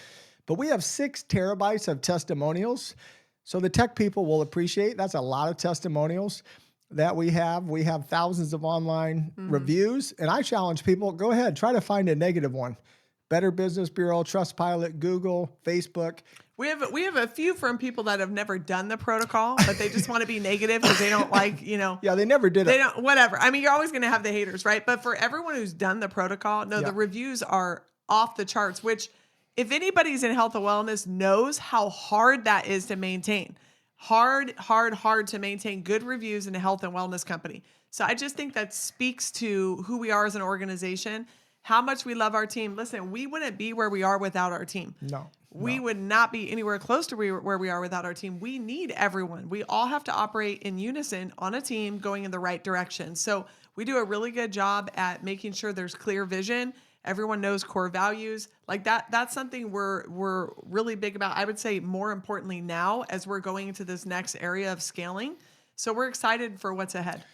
But we have 6 terabytes of testimonials. So the tech people will appreciate. That's a lot of testimonials that we have. We have thousands of online reviews. And I challenge people, go ahead, try to find a negative one. Better Business Bureau, Trustpilot, Google, Facebook. We have a few from people that have never done the protocol, but they just want to be negative because they don't like, Yeah, they never did it. They don't, whatever. I mean, you're always going to have the haters, right? But for everyone who's done the protocol, the reviews are off the charts, which if anybody's in health and wellness knows how hard that is to maintain. Hard to maintain good reviews in a health and wellness company. So I just think that speaks to who we are as an organization, how much we love our team. Listen, we wouldn't be where we are without our team. We would not be anywhere close to where we are without our team. We need everyone. We all have to operate in unison on a team going in the right direction. So we do a really good job at making sure there's clear vision. Everyone knows core values like that. That's something we're really big about. I would say more importantly now as we're going into this next area of scaling. So we're excited for what's ahead.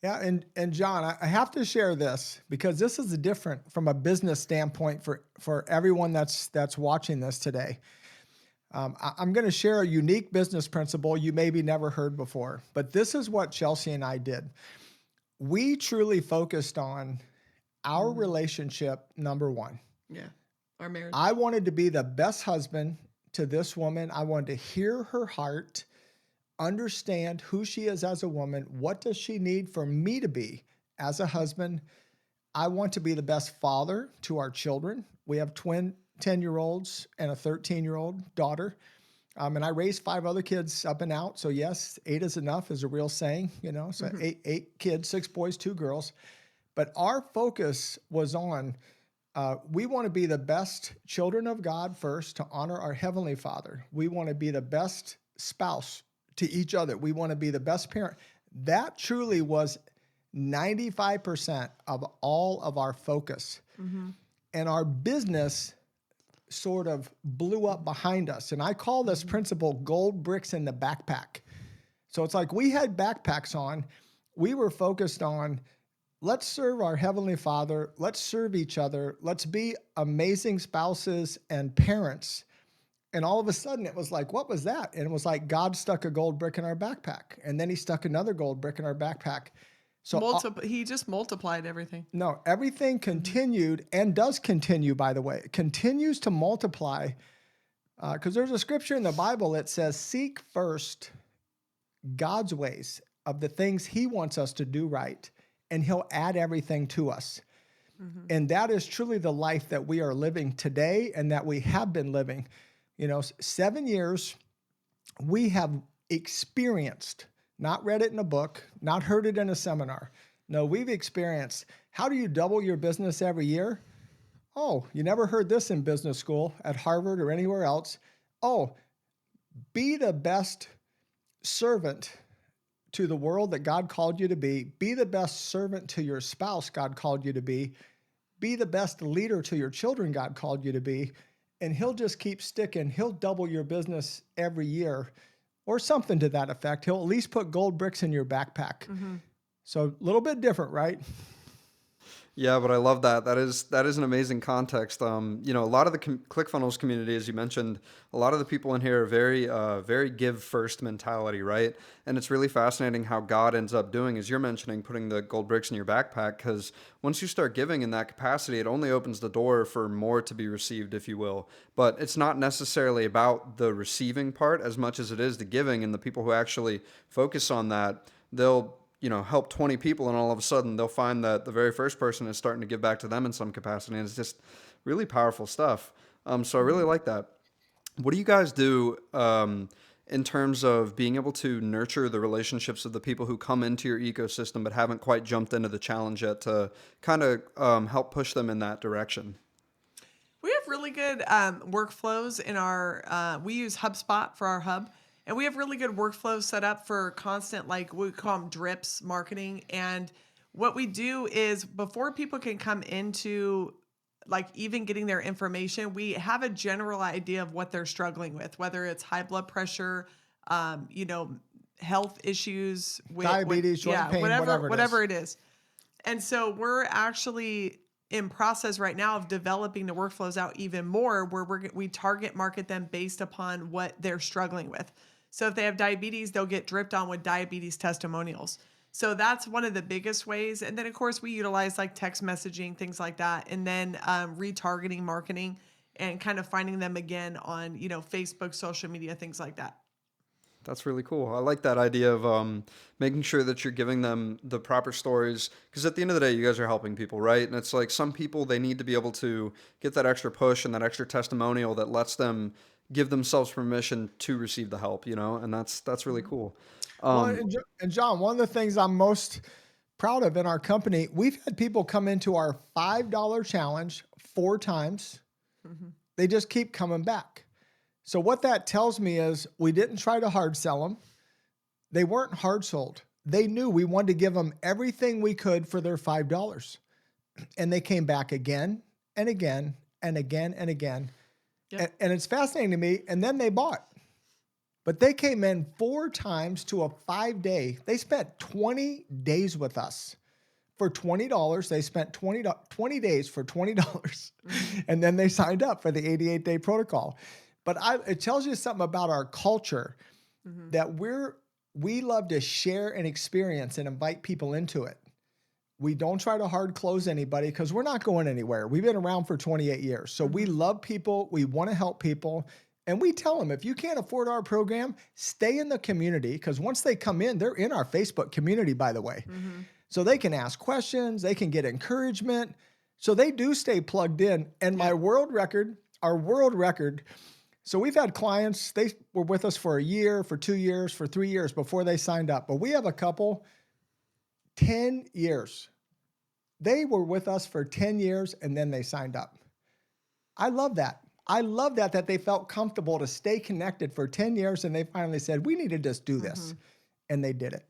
Yeah. And John, I have to share this because this is different from a business standpoint for everyone that's watching this today. I'm going to share a unique business principle you maybe never heard before, but this is what Chelsea and I did. We truly focused on our relationship, number one. Yeah. Our marriage. I wanted to be the best husband to this woman. I wanted to hear her heart, understand who she is as a woman. What does she need for me to be as a husband? I want to be the best father to our children. We have twin 10-year-olds and a 13-year-old daughter. And I raised 5 other kids up and out. So yes, 8 is enough is a real saying, so eight kids, 6 boys, 2 girls. But our focus was on, we want to be the best children of God first to honor our Heavenly Father. We want to be the best spouse to each other. We want to be the best parent. That truly was 95% of all of our focus. And our business sort of blew up behind us. And I call this principle gold bricks in the backpack. So it's like we had backpacks on. We were focused on, let's serve our Heavenly Father. Let's serve each other. Let's be amazing spouses and parents. And all of a sudden it was like, what was that? And it was like God stuck a gold brick in our backpack. And then he stuck another gold brick in our backpack. So he just multiplied everything. No, everything continued and does continue, by the way. It continues to multiply because there's a scripture in the Bible that says, seek first God's ways, of the things he wants us to do right, and he'll add everything to us. And that is truly the life that we are living today and that we have been living. 7 years we have experienced, not read it in a book, not heard it in a seminar. No, we've experienced, how do you double your business every year? Oh, you never heard this in business school at Harvard or anywhere else. Oh, be the best servant to the world that God called you to be. Be the best servant to your spouse God called you to be. Be the best leader to your children God called you to be. And he'll just keep sticking. He'll double your business every year or something to that effect. He'll at least put gold bricks in your backpack. So a little bit different, right? Yeah, but I love that. That is an amazing context. A lot of the ClickFunnels community, as you mentioned, a lot of the people in here are very give first mentality, right? And it's really fascinating how God ends up doing, as you're mentioning, putting the gold bricks in your backpack. Because once you start giving in that capacity, it only opens the door for more to be received, if you will. But it's not necessarily about the receiving part as much as it is the giving, and the people who actually focus on that, they'll help 20 people, and all of a sudden they'll find that the very first person is starting to give back to them in some capacity. And it's just really powerful stuff. So I really like that. What do you guys do in terms of being able to nurture the relationships of the people who come into your ecosystem but haven't quite jumped into the challenge yet, to kind of help push them in that direction? We have really good workflows in our, we use HubSpot for our hub. And we have really good workflows set up for constant, like we call them drips marketing. And what we do is before people can come into like even getting their information, we have a general idea of what they're struggling with, whether it's high blood pressure, health issues with Diabetes, joint pain, whatever it is. And so we're actually in process right now of developing the workflows out even more, where we target market them based upon what they're struggling with. So if they have diabetes, they'll get dripped on with diabetes testimonials. So that's one of the biggest ways. And then, of course, we utilize like text messaging, things like that. And then retargeting marketing and kind of finding them again on, Facebook, social media, things like that. That's really cool. I like that idea of making sure that you're giving them the proper stories, because at the end of the day, you guys are helping people, right? And it's like some people, they need to be able to get that extra push and that extra testimonial that lets them give themselves permission to receive the help, and that's really cool. Well, Um, and John, one of the things I'm most proud of in our company, we've had people come into our $5 challenge 4 times. They just keep coming back. So what that tells me is we didn't try to hard sell them. They weren't hard sold. They knew we wanted to give them everything we could for their $5. And they came back again and again and again and again. Yep. And it's fascinating to me. And then they bought. But they came in 4 times to a 5-day. They spent 20 days with us. For $20, they spent 20 days for $20. And then they signed up for the 88-day protocol. But it tells you something about our culture, that we love to share an experience and invite people into it. We don't try to hard close anybody because we're not going anywhere. We've been around for 28 years. So we love people. We want to help people. And we tell them, if you can't afford our program, stay in the community, because once they come in, they're in our Facebook community, by the way. So they can ask questions. They can get encouragement. So they do stay plugged in. And our world record, so we've had clients, they were with us for a year, for 2 years, for 3 years before they signed up. But we have a couple, 10 years. They were with us for 10 years and then they signed up. I love that. I love that they felt comfortable to stay connected for 10 years and they finally said, we need to just do this. And they did it.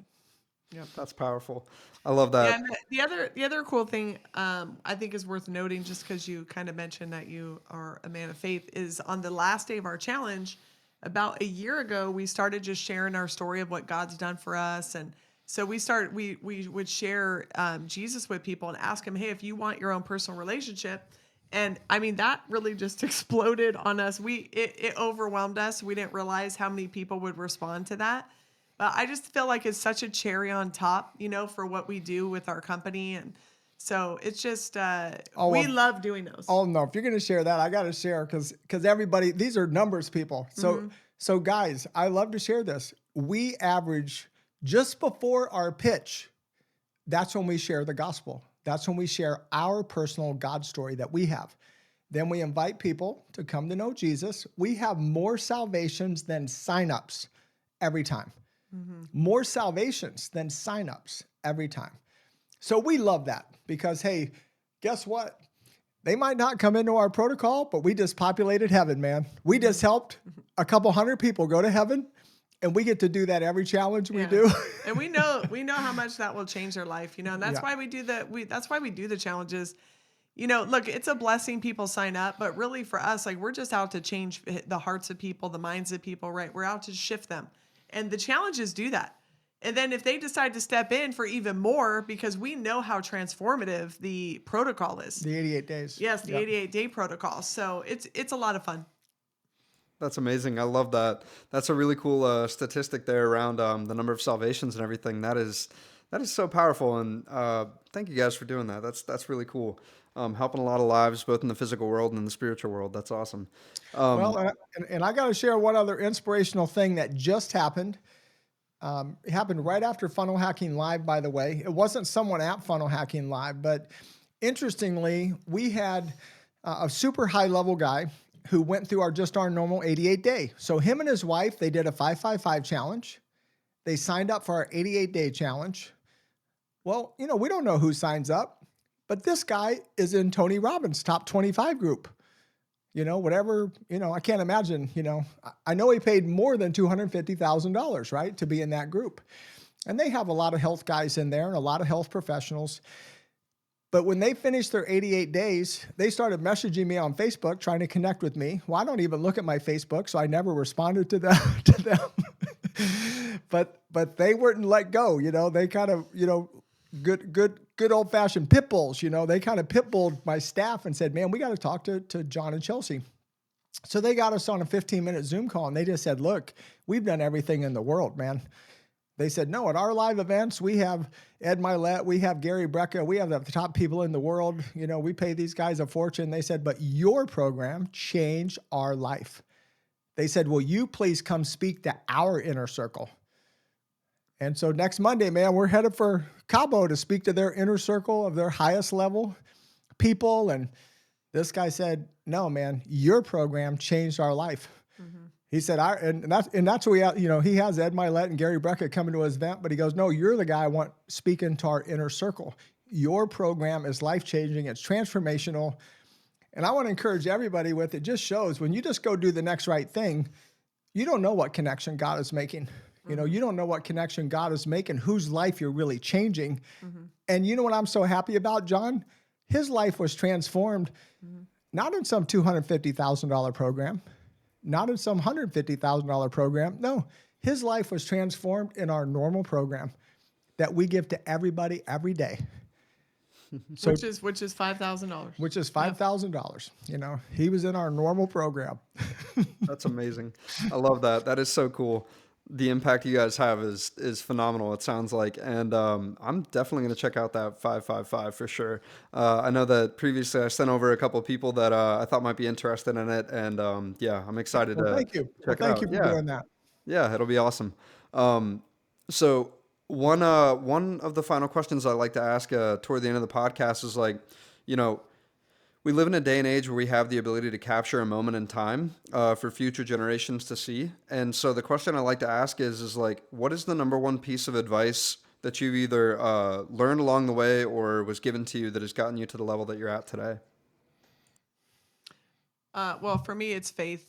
Yep, that's powerful. I love that. Yeah, and the other cool thing I think is worth noting, just because you kind of mentioned that you are a man of faith, is on the last day of our challenge, about a year ago, we started just sharing our story of what God's done for us. And so we would share Jesus with people and ask them, hey, if you want your own personal relationship. And I mean, that really just exploded on us. It overwhelmed us. We didn't realize how many people would respond to that. But I just feel like it's such a cherry on top, for what we do with our company. And so it's just, we love doing those. Oh, no. If you're going to share that, I got to share because everybody, these are numbers people. So So guys, I love to share this. We average just before our pitch, that's when we share the gospel. That's when we share our personal God story that we have. Then we invite people to come to know Jesus. We have more salvations than signups every time. More salvations than signups every time. So we love that because, hey, guess what? They might not come into our protocol, but we just populated heaven, man. We just helped a couple hundred people go to heaven, and we get to do that every challenge we do. And we know how much that will change their life, and that's Yeah. why we do that's why we do the challenges. Look, it's a blessing people sign up, but really for us, like, we're just out to change the hearts of people, the minds of people, right? We're out to shift them. And the challenges do that. And then if they decide to step in for even more, because we know how transformative the protocol is. The 88 days. Yes, the Yep. 88-day protocol. So it's a lot of fun. That's amazing. I love that. That's a really cool statistic there around the number of salvations and everything. That is so powerful. And thank you guys for doing that. That's really cool. Helping a lot of lives, both in the physical world and in the spiritual world. That's awesome. Well, and I got to share one other inspirational thing that just happened. It happened right after Funnel Hacking Live, by the way. It wasn't someone at Funnel Hacking Live, but interestingly, we had a super high level guy who went through our normal 88 day. So him and his wife, they did a 5-5-5 challenge. They signed up for our 88 day challenge. Well, we don't know who signs up, but this guy is in Tony Robbins' top 25 group. Whatever, I can't imagine, I know he paid more than $250,000, right, to be in that group. And they have a lot of health guys in there and a lot of health professionals. But when they finished their 88 days, they started messaging me on Facebook, trying to connect with me. Well, I don't even look at my Facebook, so I never responded to them. But they wouldn't let go. They kind of, good old fashioned pit bulls. They kind of pit bulled my staff and said, man, we got to talk to John and Chelsea. So they got us on a 15-minute Zoom call, and they just said, look, we've done everything in the world, man. They said, no, at our live events, we have Ed Milet, we have Gary Brecka, we have the top people in the world. We pay these guys a fortune. They said, but your program changed our life. They said, will you please come speak to our inner circle? And so next Monday, man, we're headed for Cabo to speak to their inner circle of their highest level people. And this guy said, no, man, your program changed our life. He said, and that's what he has Ed Milet and Gary Brecka coming to his event, but he goes, no, you're the guy I want speaking to our inner circle. Your program is life-changing. It's transformational. And I want to encourage everybody with it. Just shows when you just go do the next right thing, you don't know what connection God is making. You don't know what connection God is making, whose life you're really changing. And you know what I'm so happy about, John? His life was transformed, not in some $250,000 program, not in some $150,000 program. No, his life was transformed in our normal program that we give to everybody every day. So, which is $5,000. Which is $5,000. He was in our normal program. That's amazing. I love that. That is so cool. The impact you guys have is phenomenal, it sounds like. And I'm definitely going to check out that 555 for sure. I know that previously I sent over a couple of people that I thought might be interested in it. And I'm excited to thank you. check it Thank out. you for doing that. Yeah, it'll be awesome. So one of the final questions I like to ask toward the end of the podcast is like, we live in a day and age where we have the ability to capture a moment in time for future generations to see. And so the question I like to ask is like, what is the number one piece of advice that you've either learned along the way or was given to you that has gotten you to the level that you're at today? Well, for me, it's faith.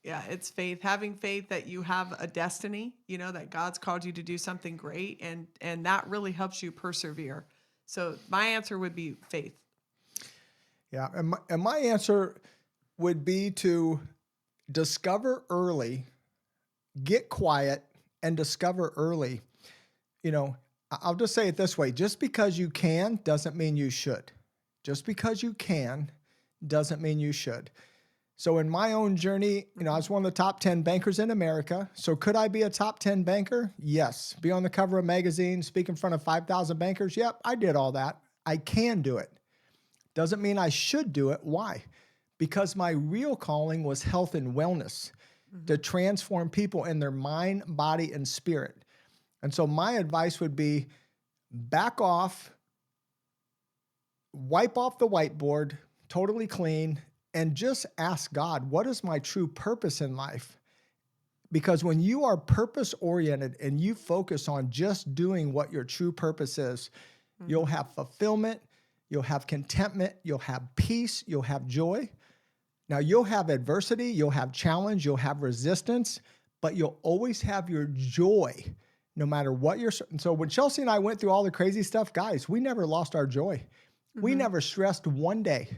Yeah, it's faith. Having faith that you have a destiny, that God's called you to do something great, and that really helps you persevere. So my answer would be faith. Yeah, and my answer would be to discover early, get quiet, and discover early. I'll just say it this way. Just because you can doesn't mean you should. Just because you can doesn't mean you should. So in my own journey, I was one of the top 10 bankers in America. So could I be a top 10 banker? Yes. Be on the cover of magazines, speak in front of 5,000 bankers? Yep, I did all that. I can do it. Doesn't mean I should do it. Why? Because my real calling was health and wellness. to transform people in their mind, body, and spirit. And so my advice would be back off, wipe off the whiteboard, totally clean, and just ask God, what is my true purpose in life? Because when you are purpose-oriented and you focus on just doing what your true purpose is, you'll have fulfillment, you'll have contentment, you'll have peace, you'll have joy. Now, you'll have adversity, you'll have challenge, you'll have resistance, but you'll always have your joy no matter what you're. So when Chelsea and I went through all the crazy stuff, guys, we never lost our joy. We never stressed one day.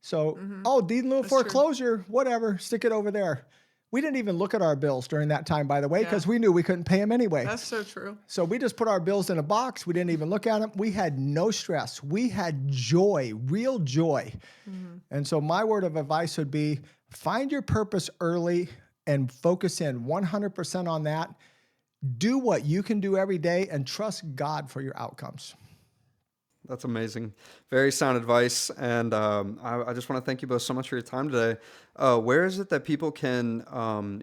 So, oh, deed in lieu of foreclosure, whatever, stick it over there. We didn't even look at our bills during that time, by the way, because we knew we couldn't pay them anyway. That's so true. So we just put our bills in a box. We didn't even look at them. We had no stress. We had joy, real joy. And so my word of advice would be find your purpose early and focus in 100% on that. Do what you can do every day and trust God for your outcomes. That's amazing. Very sound advice. And I just want to thank you both so much for your time today. Where is it that people can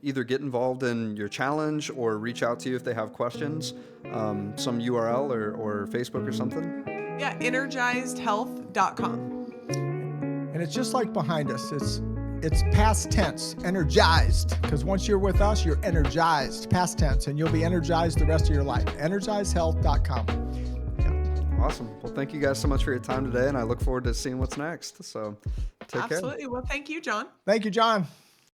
either get involved in your challenge or reach out to you if they have questions? Some URL or Facebook or something? Yeah, energizedhealth.com. And it's just like behind us. It's past tense, energized, because once you're with us, you're energized, past tense, and you'll be energized the rest of your life. Energizedhealth.com. Awesome. Well, thank you guys so much for your time today, and I look forward to seeing what's next. So take care. Absolutely. Well, thank you, John. Thank you, John.